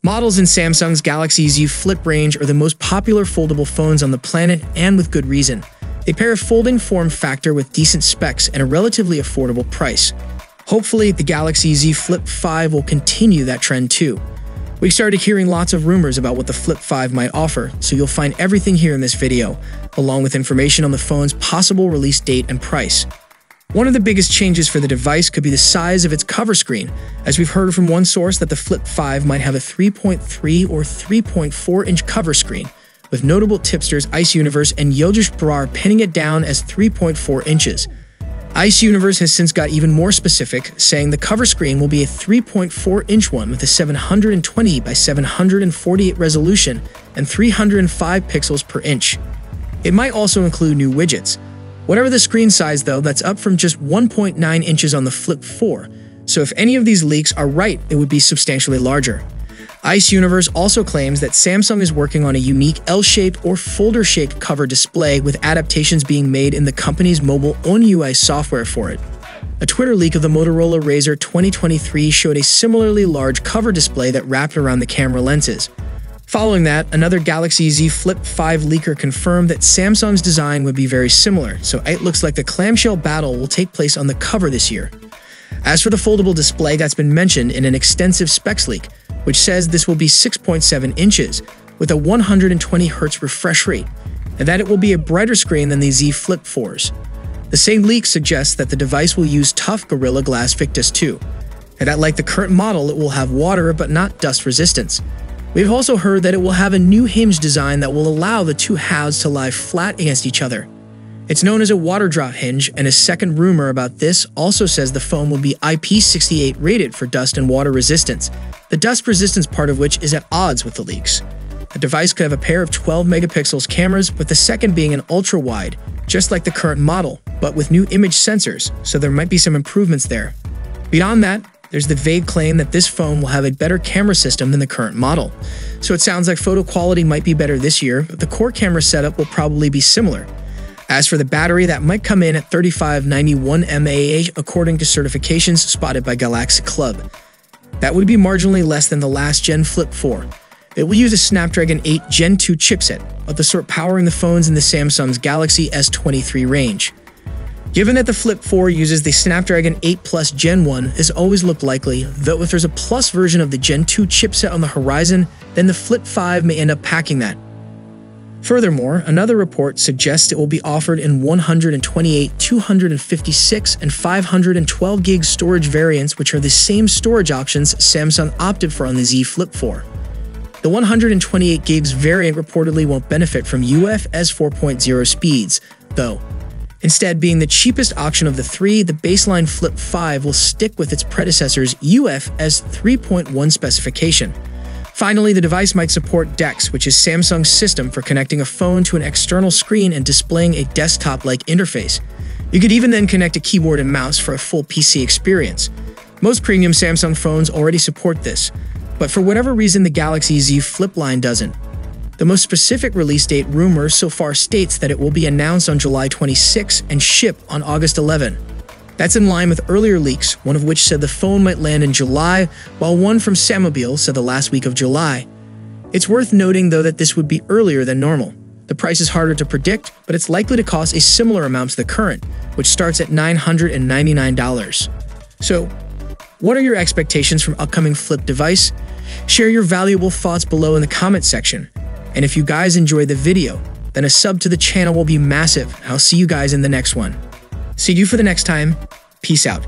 Models in Samsung's Galaxy Z Flip range are the most popular foldable phones on the planet, and with good reason. They pair a folding form factor with decent specs and a relatively affordable price. Hopefully, the Galaxy Z Flip 5 will continue that trend too. We started hearing lots of rumors about what the Flip 5 might offer, so you'll find everything here in this video, along with information on the phone's possible release date and price. One of the biggest changes for the device could be the size of its cover screen, as we've heard from one source that the Flip 5 might have a 3.3 or 3.4-inch cover screen, with notable tipsters Ice Universe and Yogesh Brar pinning it down as 3.4 inches. Ice Universe has since got even more specific, saying the cover screen will be a 3.4-inch one with a 720 by 748 resolution and 305 pixels per inch. It might also include new widgets. Whatever the screen size though, that's up from just 1.9 inches on the Flip 4, so if any of these leaks are right, it would be substantially larger. Ice Universe also claims that Samsung is working on a unique L-shaped or folder-shaped cover display with adaptations being made in the company's mobile One UI software for it. A Twitter leak of the Motorola Razr 2023 showed a similarly large cover display that wrapped around the camera lenses. Following that, another Galaxy Z Flip 5 leaker confirmed that Samsung's design would be very similar, so it looks like the clamshell battle will take place on the cover this year. As for the foldable display, that's been mentioned in an extensive specs leak, which says this will be 6.7 inches with a 120Hz refresh rate, and that it will be a brighter screen than the Z Flip 4's. The same leak suggests that the device will use tough Gorilla Glass Victus too, and that like the current model, it will have water but not dust resistance. We've also heard that it will have a new hinge design that will allow the two halves to lie flat against each other. It's known as a water drop hinge, and a second rumor about this also says the phone will be IP68 rated for dust and water resistance, the dust resistance part of which is at odds with the leaks. The device could have a pair of 12 megapixels cameras, with the second being an ultra-wide, just like the current model, but with new image sensors, so there might be some improvements there. Beyond that, there's the vague claim that this phone will have a better camera system than the current model. So it sounds like photo quality might be better this year, but the core camera setup will probably be similar. As for the battery, that might come in at 3591 mAh according to certifications spotted by Galaxy Club. That would be marginally less than the last Gen Flip 4. It will use a Snapdragon 8 Gen 2 chipset, of the sort powering the phones in the Samsung's Galaxy S23 range. Given that the Flip 4 uses the Snapdragon 8 Plus Gen 1, this always looked likely, though if there's a Plus version of the Gen 2 chipset on the horizon, then the Flip 5 may end up packing that. Furthermore, another report suggests it will be offered in 128, 256, and 512 gig storage variants, which are the same storage options Samsung opted for on the Z Flip 4. The 128 gigs variant reportedly won't benefit from UFS 4.0 speeds, though. Instead, being the cheapest option of the three, the baseline Flip 5 will stick with its predecessor's UFS 3.1 specification. Finally, the device might support DeX, which is Samsung's system for connecting a phone to an external screen and displaying a desktop-like interface. You could even then connect a keyboard and mouse for a full PC experience. Most premium Samsung phones already support this, but for whatever reason the Galaxy Z Flip line doesn't. The most specific release date rumor so far states that it will be announced on July 26 and ship on August 11. That's in line with earlier leaks, one of which said the phone might land in July, while one from Samobile said the last week of July. It's worth noting though that this would be earlier than normal. The price is harder to predict, but it's likely to cost a similar amount to the current, which starts at $999. So, what are your expectations from upcoming Flip device? Share your valuable thoughts below in the comment section. And if you guys enjoyed the video, then a sub to the channel will be massive. I'll see you guys in the next one. See you for the next time. Peace out.